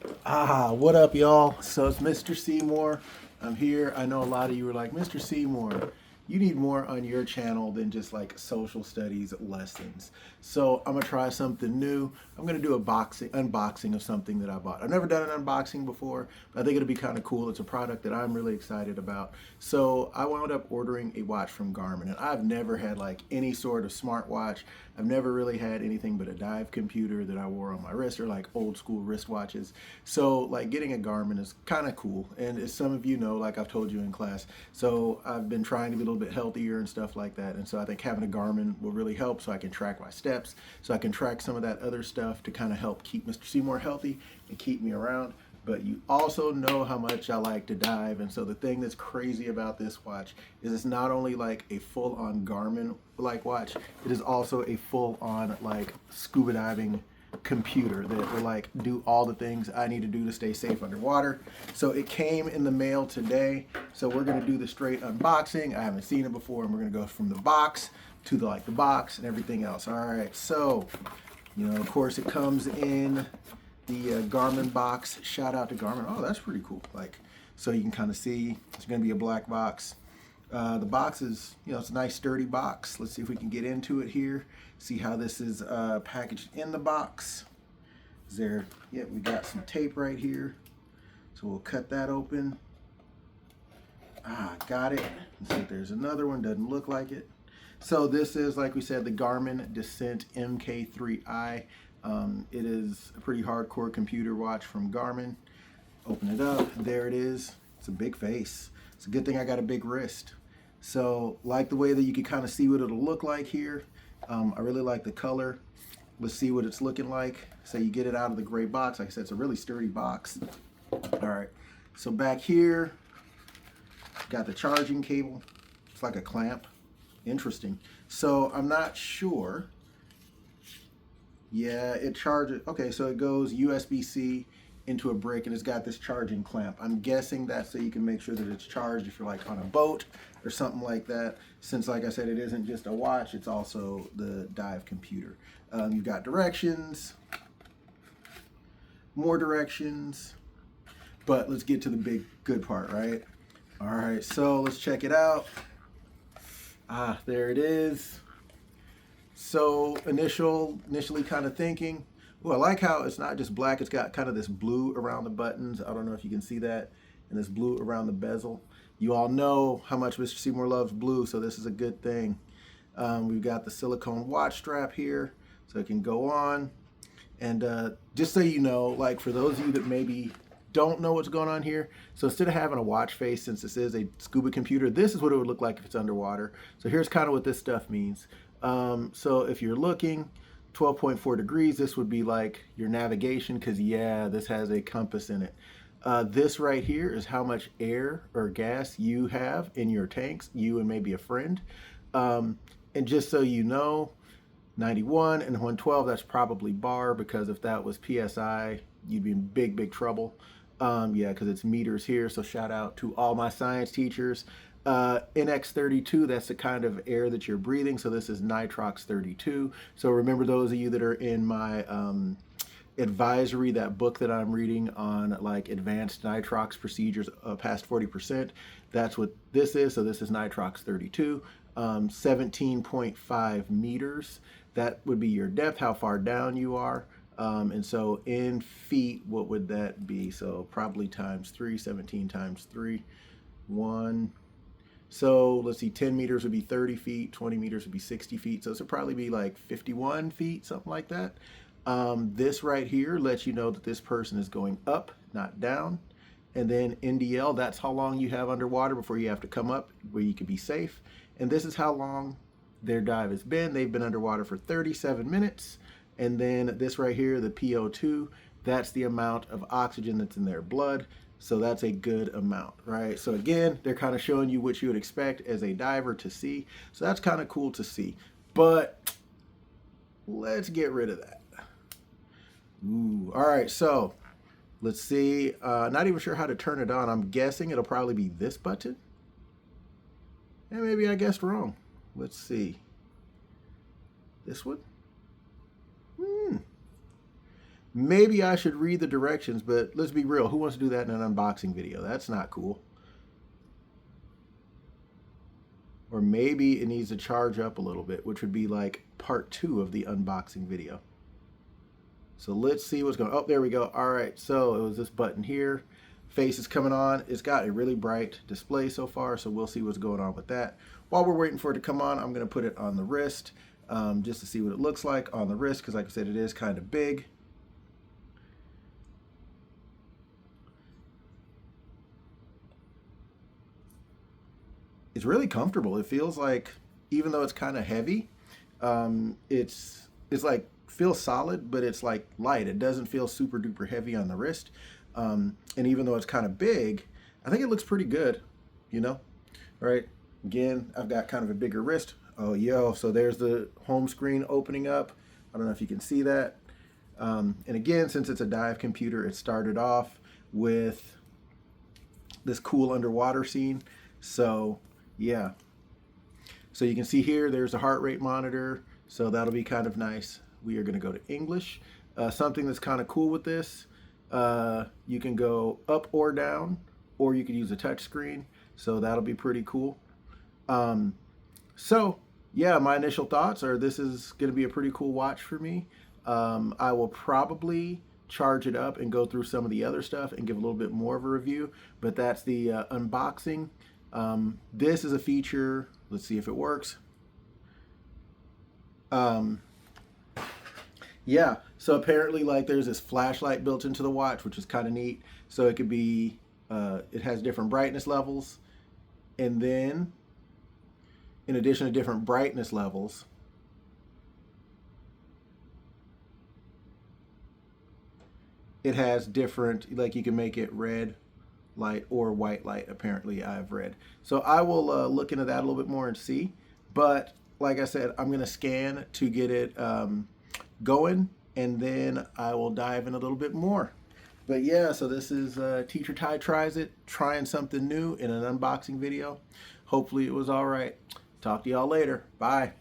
What up, y'all? So it's Mr. Seymour. I'm here. I know a lot of you were like, Mr. Seymour, you need more on your channel than just like social studies lessons. So I'm gonna try something new. I'm gonna do a unboxing of something that I bought. I've never done an unboxing before, but I think it'll be kind of cool. It's a product that I'm really excited about. So I wound up ordering a watch from Garmin, and I've never had like any sort of smartwatch. I've never really had anything but a dive computer that I wore on my wrist, or like old school wristwatches. So like getting a Garmin is kind of cool. And as some of you know, like I've told you in class, so I've been trying to be a little bit healthier and stuff like that. And so I think having a Garmin will really help, so I can track my steps, so I can track some of that other stuff to kind of help keep Mr. Seymour healthy and keep me around. But you also know how much I like to dive. And so the thing that's crazy about this watch is it's not only like a full-on Garmin like watch, it is also a full-on like scuba diving computer that will like do all the things I need to do to stay safe underwater. So it came in the mail today. So we're gonna do the straight unboxing. I haven't seen it before, and we're gonna go from the box to the box and everything else. All right, so of course it comes in the Garmin box. Shout out to Garmin. Oh, that's pretty cool. So you can kind of see it's going to be a black box. The box is, it's a nice sturdy box. Let's see if we can get into it here. See how this is packaged in the box. Is there? Yeah, we got some tape right here. So we'll cut that open. Got it. Let's see if there's another one. Doesn't look like it. So this is, like we said, the Garmin Descent MK3I. It is a pretty hardcore computer watch from Garmin. Open it up. There it is. It's a big face. It's a good thing I got a big wrist. So like the way that you can kind of see what it'll look like here. I really like the color. Let's see what it's looking like. So you get it out of the gray box. Like I said, it's a really sturdy box. All right. So back here, got the charging cable. It's like a clamp. Interesting. So I'm not sure. Yeah, it charges. Okay, so it goes USB-C into a brick, and it's got this charging clamp. I'm guessing that's so you can make sure that it's charged if you're like on a boat or something like that. Since, like I said, it isn't just a watch, it's also the dive computer. You've got directions, more directions, but let's get to the big good part, right? All right, so let's check it out. There it is. So initially kind of thinking, oh, I like how it's not just black, it's got kind of this blue around the buttons. I don't know if you can see that, and this blue around the bezel. You all know how much Mr. Seymour loves blue, so this is a good thing. We've got the silicone watch strap here, so it can go on. And just so you know, like for those of you that maybe don't know what's going on here, so instead of having a watch face, since this is a scuba computer, this is what it would look like if it's underwater. So here's kind of what this stuff means. So if you're looking 12.4 degrees, this would be like your navigation, because yeah, this has a compass in it. This right here is how much air or gas you have in your tanks, you and maybe a friend. And just so you know, 91 and 112, that's probably bar, because if that was PSI, you'd be in big trouble. Yeah, because it's meters here, so shout out to all my science teachers. NX32, that's the kind of air that you're breathing, so this is nitrox 32. So remember, those of you that are in my advisory, that book that I'm reading on like advanced nitrox procedures past 40%, that's what this is. So this is nitrox 32, 17.5 meters. That would be your depth, how far down you are. And so in feet, what would that be? So probably times 3, 17 times 3, 1. So let's see, 10 meters would be 30 feet, 20 meters would be 60 feet. So this would probably be like 51 feet, something like that. This right here lets you know that this person is going up, not down. And then NDL, that's how long you have underwater before you have to come up, where you can be safe. And this is how long their dive has been. They've been underwater for 37 minutes. And then this right here, the PO2, that's the amount of oxygen that's in their blood. So that's a good amount, right? So again, they're kind of showing you what you would expect as a diver to see. So that's kind of cool to see. But let's get rid of that. Ooh, all right, so let's see. Not even sure how to turn it on. I'm guessing it'll probably be this button. And maybe I guessed wrong. Let's see. This one? Maybe I should read the directions, but let's be real. Who wants to do that in an unboxing video? That's not cool. Or maybe it needs to charge up a little bit, which would be like part 2 of the unboxing video. So let's see what's going on. Oh, there we go. All right, so it was this button here. Face is coming on. It's got a really bright display so far, so we'll see what's going on with that. While we're waiting for it to come on, I'm going to put it on the wrist just to see what it looks like on the wrist, because like I said, it is kind of big. It's really comfortable. It feels like, even though it's kind of heavy, it's like feels solid, but it's like light. It doesn't feel super duper heavy on the wrist. And even though it's kind of big, I think it looks pretty good, you know? All right, again, I've got kind of a bigger wrist. Oh, yo, so there's the home screen opening up. I don't know if you can see that. And again, since it's a dive computer, it started off with this cool underwater scene. So yeah, so you can see here, there's a heart rate monitor. So that'll be kind of nice. We are going to go to English. Something that's kind of cool with this, you can go up or down, or you could use a touch screen. So that'll be pretty cool. So yeah, my initial thoughts are this is going to be a pretty cool watch for me. I will probably charge it up and go through some of the other stuff and give a little bit more of a review, but that's the unboxing. This is a feature. Let's see if it works. Yeah, so apparently like there's this flashlight built into the watch, which is kind of neat. So it could be, it has different brightness levels. And then in addition to different brightness levels, it has different, like you can make it red light or white light, apparently I've read. So I will look into that a little bit more and see. But like I said, I'm going to scan to get it going, and then I will dive in a little bit more. But yeah, so this is Teacher Ty Tries It, trying something new in an unboxing video. Hopefully it was all right. Talk to y'all later. Bye.